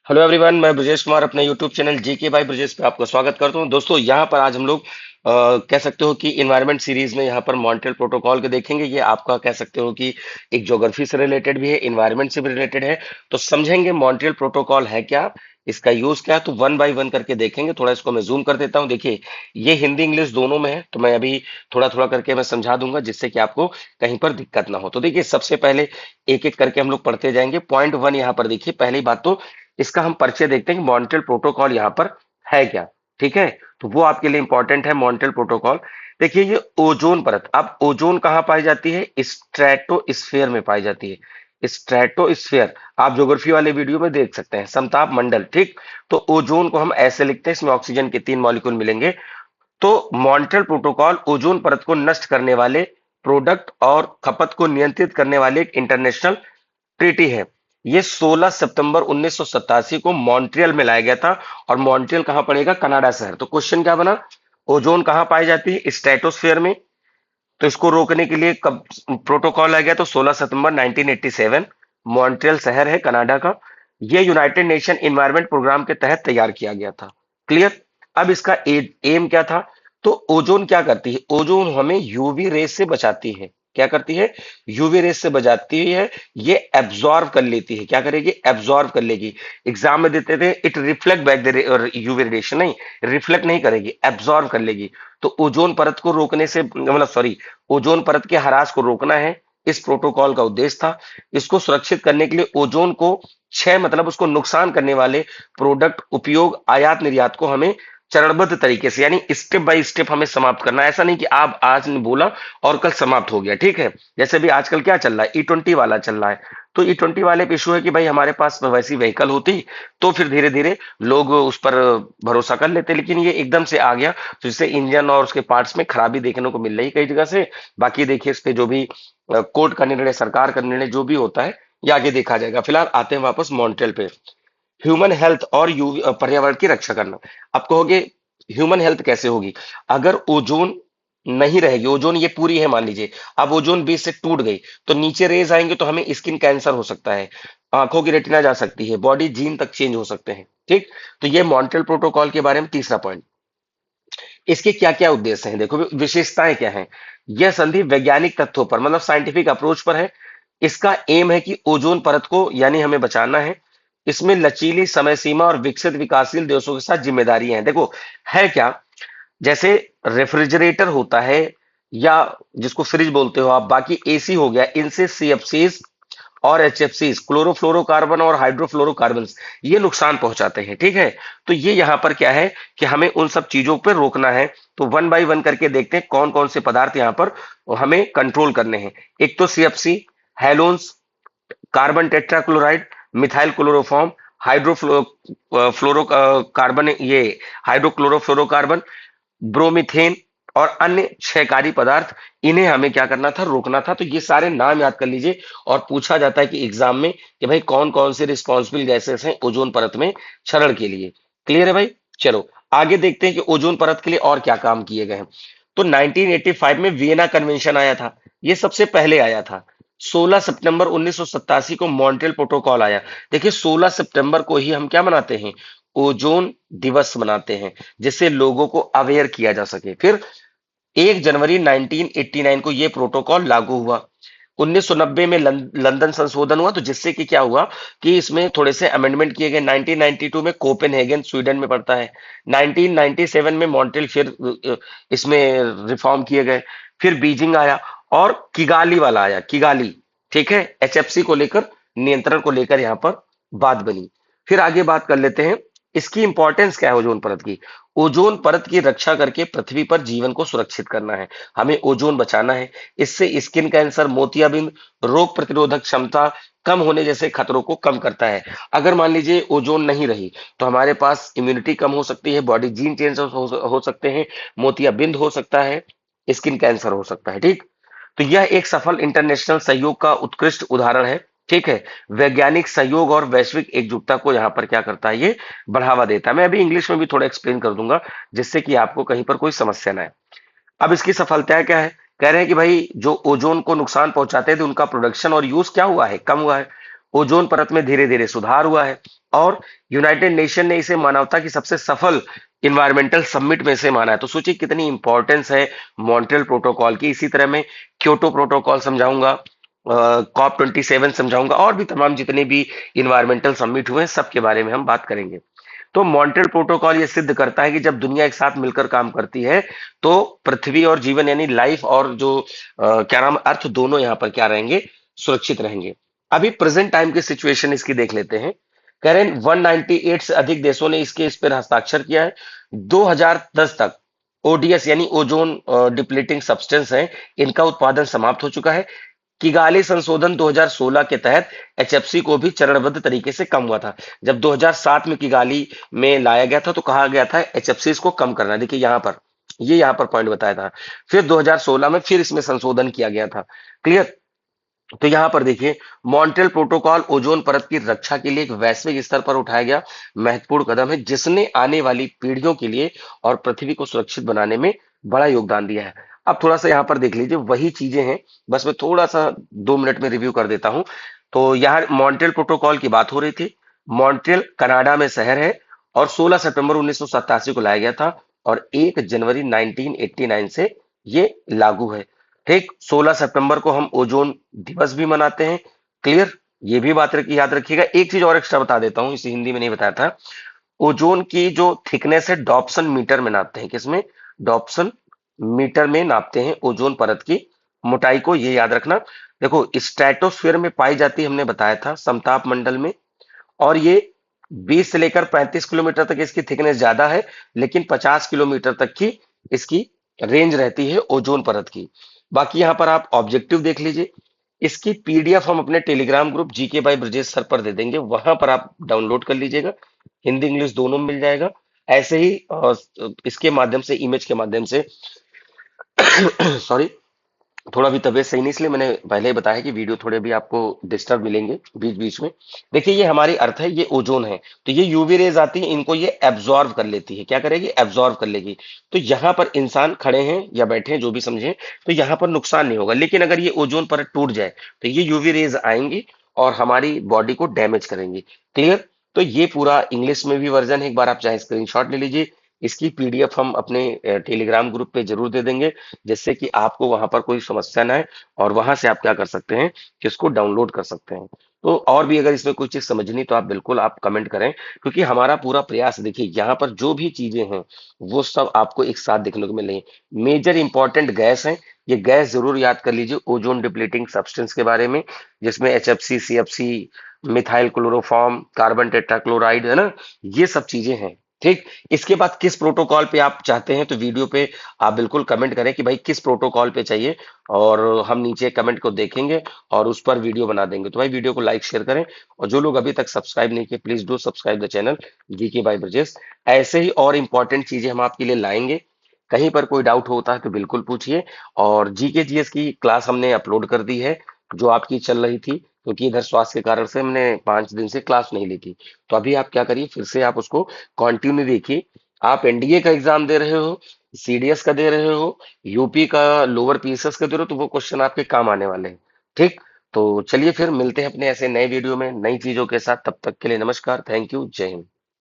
Hello everyone, मैं ब्रजेश कुमार अपने YouTube channel GK by Brajesh पे आपका स्वागत करता हूं। दोस्तों, यहां पर आज हम लोग कह सकते हो कि इन्वायरमेंट सीरीज में यहां पर मॉन्ट्रियल प्रोटोकॉल के देखेंगे। ये आपका कह सकते हो कि एक ज्योग्राफी से रिलेटेड भी है, इन्वायरमेंट से भी रिलेटेड है। तो समझेंगे मॉन्ट्रियल प्रोटोकॉल है क्या, इसका यूज क्या है, तो वन बाय वन करके देखेंगे। थोड़ा इसको मैं जूम कर देता हूं। देखिए, ये हिंदी इंग्लिश दोनों में है, तो मैं अभी थोड़ा थोड़ा करके मैं समझा दूंगा, जिससे कि आपको कहीं पर दिक्कत ना हो। तो देखिए, सबसे पहले एक एक करके हम लोग पढ़ते जाएंगे। पॉइंट वन यहाँ पर देखिए, पहली बात तो इसका हम परिचय देखते हैं कि मॉन्ट्रियल प्रोटोकॉल यहाँ पर है क्या। ठीक है, तो वो आपके लिए इंपॉर्टेंट है मॉन्ट्रियल प्रोटोकॉल। देखिए, ये ओजोन परत, अब ओजोन कहाँ पाई जाती है? स्ट्रेटोस्फेयर में पाई जाती है। स्ट्रेटोस्फेयर आप ज्योग्राफी वाले वीडियो में देख सकते हैं, समताप मंडल। ठीक, तो ओजोन को हम ऐसे लिखते हैं, इसमें ऑक्सीजन के 3 मॉलिक्यूल मिलेंगे। तो मॉन्ट्रियल प्रोटोकॉल ओजोन परत को नष्ट करने वाले प्रोडक्ट और खपत को नियंत्रित करने वाले एक इंटरनेशनल ट्रीटी है। ये 16 सितंबर 1987 को मॉन्ट्रियल में लाया गया था। और मॉन्ट्रियल कहां पड़ेगा? कनाडा शहर। तो क्वेश्चन क्या बना? ओजोन कहां पाई जाती है? स्ट्रेटोस्फेयर में। तो इसको रोकने के लिए कब प्रोटोकॉल आ गया? तो 16 सितंबर 1987। मॉन्ट्रियल शहर है कनाडा का। यह यूनाइटेड नेशन इन्वायरमेंट प्रोग्राम के तहत तैयार किया गया था। क्लियर? अब इसका एम क्या था? तो ओजोन क्या करती है? ओजोन हमें यूवी रेस से बचाती है। क्या करती है? यूवी रेस से बचाती है। ये एब्जॉर्व कर लेती है। क्या करेगी? एब्जॉर्व कर लेगी। एग्जाम में देते थे it reflect back the UV radiation, नहीं, रिफ्लेक्ट नहीं करेगी, एब्जॉर्व कर लेगी। तो ओजोन परत को रोकने से, मतलब सॉरी, ओजोन परत के ह्रास को रोकना है, इस प्रोटोकॉल का उद्देश्य था। इसको सुरक्षित करने के लिए ओजोन को क्षय, मतलब उसको नुकसान करने वाले प्रोडक्ट, उपयोग, आयात निर्यात को हमें चरणबद्ध तरीके से, यानी स्टेप बाय स्टेप हमें समाप्त करना है। ऐसा नहीं कि आप आज ने बोला और कल समाप्त हो गया। ठीक है, जैसे भी आजकल क्या चल रहा है, ई 20 वाला चल रहा है। तो ई 20 वाले पे इशू है कि भाई हमारे पास वैसी व्हीकल होती तो फिर धीरे धीरे लोग उस पर भरोसा कर लेते, लेकिन ये एकदम से आ गया, तो जिससे इंजन और उसके पार्ट्स में खराबी देखने को मिल रही है कई जगह से। बाकी देखिए, इस पे जो भी कोर्ट का निर्णय, सरकार का निर्णय जो भी होता है, ये आगे देखा जाएगा। फिलहाल आते हैं वापस मॉन्ट्रियल पे। ह्यूमन हेल्थ और यूवी पर्यावरण की रक्षा करना। अब कहोगे ह्यूमन हेल्थ कैसे होगी? अगर ओजोन नहीं रहेगी, ओजोन ये पूरी है मान लीजिए, अब ओजोन बीच से टूट गई, तो नीचे रेज आएंगे, तो हमें स्किन कैंसर हो सकता है, आंखों की रेटिना जा सकती है, बॉडी जीन तक चेंज हो सकते हैं। ठीक, तो ये मॉन्ट्रियल प्रोटोकॉल के बारे में तीसरा पॉइंट। इसके क्या क्या उद्देश्य हैं, देखो विशेषताएं क्या हैं। यह संधि वैज्ञानिक तथ्यों पर, मतलब साइंटिफिक अप्रोच पर है। इसका एम है कि ओजोन परत को, यानी हमें बचाना है। इसमें लचीली समय सीमा और विकसित विकासशील देशों के साथ जिम्मेदारियां हैं। देखो, है क्या? जैसे रेफ्रिजरेटर होता है, या जिसको फ्रिज बोलते हो आप, बाकी एसी हो गया, इनसे सीएफसीज और एचएफसी, क्लोरोफ्लोरोकार्बन और हाइड्रोफ्लोरोकार्बन, ये नुकसान पहुंचाते हैं। ठीक है, तो ये यहां पर क्या है कि हमें उन सब चीजों पर रोकना है। तो वन बाय वन करके देखते हैं कौन कौन से पदार्थ यहां पर हमें कंट्रोल करने हैं। एक तो CFC, halons, carbon tetrachloride, methyl chloroform, hydrofluorocarbon, ये हाइड्रोक्लोरोफ्लोरोकार्बन, ब्रोमीथेन और अन्य क्षयकारी पदार्थ, इन्हें हमें क्या करना था? रोकना था। तो ये सारे नाम याद कर लीजिए। और पूछा जाता है कि एग्जाम में कि भाई कौन कौन से रिस्पॉन्सिबल गैसेस हैं ओजोन परत में क्षरण के लिए। क्लियर है भाई? चलो आगे देखते हैं कि ओजोन परत के लिए और क्या काम किए गए हैं। तो 1985 में वियना कन्वेंशन आया था, ये सबसे पहले आया था। 16 सितंबर 1987 को मॉन्ट्रियल प्रोटोकॉल आया। देखिए, 16 सितंबर को ही हम क्या मनाते हैं? ओजोन दिवस मनाते हैं, जिससे लोगों को अवेयर किया जा सके। फिर 1 जनवरी 1989 को यह प्रोटोकॉल लागू हुआ। 1990 में लंदन संशोधन हुआ, तो जिससे कि क्या हुआ कि इसमें थोड़े से अमेंडमेंट किए गए। 1992 में कोपेनहेगन, स्वीडन में पड़ता है। 1997 में मॉन्ट्रियल, फिर इसमें रिफॉर्म किए गए। फिर बीजिंग आया, और किगाली वाला आया, किगाली। ठीक है, एचएफसी को लेकर, नियंत्रण को लेकर यहां पर बात बनी। फिर आगे बात कर लेते हैं, इसकी इंपॉर्टेंस क्या है ओजोन परत की। ओजोन परत की रक्षा करके पृथ्वी पर जीवन को सुरक्षित करना है, हमें ओजोन बचाना है। इससे स्किन कैंसर, मोतियाबिंद, रोग प्रतिरोधक क्षमता कम होने जैसे खतरों को कम करता है। अगर मान लीजिए ओजोन नहीं रही, तो हमारे पास इम्यूनिटी कम हो सकती है, बॉडी जीन चेंज हो सकते हैं, मोतियाबिंद हो सकता है, स्किन कैंसर हो सकता है। ठीक, तो यह एक सफल इंटरनेशनल सहयोग का उत्कृष्ट उदाहरण है। ठीक है, वैज्ञानिक सहयोग और वैश्विक एकजुटता को यहाँ पर क्या करता है? ये बढ़ावा देता है। मैं अभी इंग्लिश में भी थोड़ा एक्सप्लेन कर दूंगा, जिससे कि आपको कहीं पर कोई समस्या ना आए। अब इसकी सफलताएं क्या है? कह रहे हैं कि भाई जो ओजोन को नुकसान पहुंचाते थे, उनका प्रोडक्शन और यूज क्या हुआ है? कम हुआ है। ओजोन परत में धीरे धीरे सुधार हुआ है और यूनाइटेड नेशन ने इसे मानवता की सबसे सफल इन्वायरमेंटल समिट में से माना है। तो सोचिए कितनी इंपॉर्टेंस है मॉन्ट्रियल प्रोटोकॉल की। इसी तरह मैं क्योटो प्रोटोकॉल समझाऊंगा, COP27 समझाऊंगा और भी तमाम जितने भी इन्वायरमेंटल समिट हुए हैं सबके बारे में हम बात करेंगे। तो मॉन्ट्रियल प्रोटोकॉल ये सिद्ध करता है कि जब दुनिया एक साथ मिलकर काम करती है तो पृथ्वी और जीवन यानी लाइफ और जो क्या नाम अर्थ दोनों यहाँ पर क्या रहेंगे, सुरक्षित रहेंगे। अभी प्रेजेंट टाइम की सिचुएशन इसकी देख लेते हैं। कह रहे हैं 198 से अधिक देशों ने इस पर हस्ताक्षर किया है। 2010 तक ओडीएस यानी ओजोन डिप्लीटिंग सब्सटेंस है, इनका उत्पादन समाप्त हो चुका है। किगाली संशोधन 2016 के तहत एचएफसी को भी चरणबद्ध तरीके से कम हुआ था। जब 2007 में किगाली में लाया गया था तो कहा गया था एचएफसी को कम करना। देखिए यहाँ पर ये यहाँ पर पॉइंट बताया था। फिर 2016 में फिर इसमें संशोधन किया गया था। क्लियर। तो यहां पर देखिए मॉन्ट्रियल प्रोटोकॉल ओजोन परत की रक्षा के लिए एक वैश्विक स्तर पर उठाया गया महत्वपूर्ण कदम है, जिसने आने वाली पीढ़ियों के लिए और पृथ्वी को सुरक्षित बनाने में बड़ा योगदान दिया है। अब थोड़ा सा यहाँ पर देख लीजिए वही चीजें हैं, बस मैं थोड़ा सा 2 मिनट में रिव्यू कर देता हूं। तो यहाँ मॉन्ट्रियल प्रोटोकॉल की बात हो रही थी। मॉन्ट्रियल कनाडा में शहर है और 16 सितंबर 1987 को लाया गया था और 1 जनवरी 1989 से ये लागू है। ठीक, 16 सितंबर को हम ओजोन दिवस भी मनाते हैं। क्लियर। ये भी बात याद रखिएगा। एक चीज और एक्स्ट्रा बता देता हूं, इसे हिंदी में नहीं बताया था। ओजोन की जो थिकनेस है डॉप्सन मीटर में नापते हैं। किसमें? डॉप्सन मीटर में नापते हैं ओजोन परत की मोटाई को, ये याद रखना। देखो स्ट्रेटोस्फीयर में पाई जाती है, हमने बताया था समताप मंडल में, और ये 20 से लेकर 35 किलोमीटर तक इसकी थिकनेस ज्यादा है, लेकिन 50 किलोमीटर तक की इसकी रेंज रहती है ओजोन परत की। बाकी यहाँ पर आप ऑब्जेक्टिव देख लीजिए। इसकी पीडीएफ हम अपने Telegram group GK by Brajesh sir पर दे देंगे, वहां पर आप डाउनलोड कर लीजिएगा। हिंदी इंग्लिश दोनों में मिल जाएगा। ऐसे ही इसके माध्यम से, इमेज के माध्यम से सॉरी, थोड़ा भी तबीयत सही नहीं, इसलिए मैंने पहले ही बताया कि वीडियो थोड़े भी आपको डिस्टर्ब मिलेंगे बीच बीच में। देखिए ये हमारी अर्थ है, ये ओजोन है। तो ये यूवी रेज आती है, इनको ये एब्जॉर्व कर लेती है। क्या करेगी? एब्जॉर्व कर लेगी। तो यहाँ पर इंसान खड़े हैं या बैठे हैं जो भी समझे, तो यहाँ पर नुकसान नहीं होगा। लेकिन अगर ये ओजोन परत टूट जाए तो ये यूवी रेज आएंगी और हमारी बॉडी को डैमेज करेंगी। क्लियर। तो ये पूरा इंग्लिश में भी वर्जन है, एक बार आप चाहे स्क्रीनशॉट ले लीजिए। इसकी पीडीएफ हम अपने टेलीग्राम ग्रुप पे जरूर दे देंगे, जिससे कि आपको वहां पर कोई समस्या ना आए और वहां से आप क्या कर सकते हैं कि इसको डाउनलोड कर सकते हैं। तो और भी अगर इसमें कोई चीज समझनी तो आप बिल्कुल आप कमेंट करें, क्योंकि हमारा पूरा प्रयास, देखिए यहाँ पर जो भी चीजें हैं वो सब आपको एक साथ देखने को मिलेंगी। मेजर इंपॉर्टेंट गैस है, ये गैस जरूर याद कर लीजिए ओजोन डिप्लीटिंग सब्सटेंस के बारे में, जिसमें HFC, CFC, methyl chloroform, carbon tetrachloride है ना, ये सब चीजें हैं। ठीक। इसके बाद किस प्रोटोकॉल पे आप चाहते हैं, तो वीडियो पे आप बिल्कुल कमेंट करें कि भाई किस प्रोटोकॉल पे चाहिए, और हम नीचे कमेंट को देखेंगे और उस पर वीडियो बना देंगे। तो भाई वीडियो को लाइक शेयर करें, और जो लोग अभी तक सब्सक्राइब नहीं किए please do subscribe the channel GK by Brajesh. ऐसे ही और इंपॉर्टेंट चीजें हम आपके लिए लाएंगे। कहीं पर कोई डाउट होता है तो बिल्कुल पूछिए। और जीके जीएस की क्लास हमने अपलोड कर दी है, जो आपकी चल रही थी, क्योंकि इधर स्वास्थ्य के कारण से हमने 5 दिन से क्लास नहीं ली थी। तो अभी आप क्या करिए, फिर से आप उसको कंटिन्यू देखिए। आप एनडीए का एग्जाम दे रहे हो, सीडीएस का दे रहे हो, यूपी का लोअर पीएसएस का दे रहे हो, तो वो क्वेश्चन आपके काम आने वाले हैं। ठीक। तो चलिए फिर मिलते हैं अपने ऐसे नए वीडियो में नई चीजों के साथ। तब तक के लिए नमस्कार, थैंक यू, जय हिंद।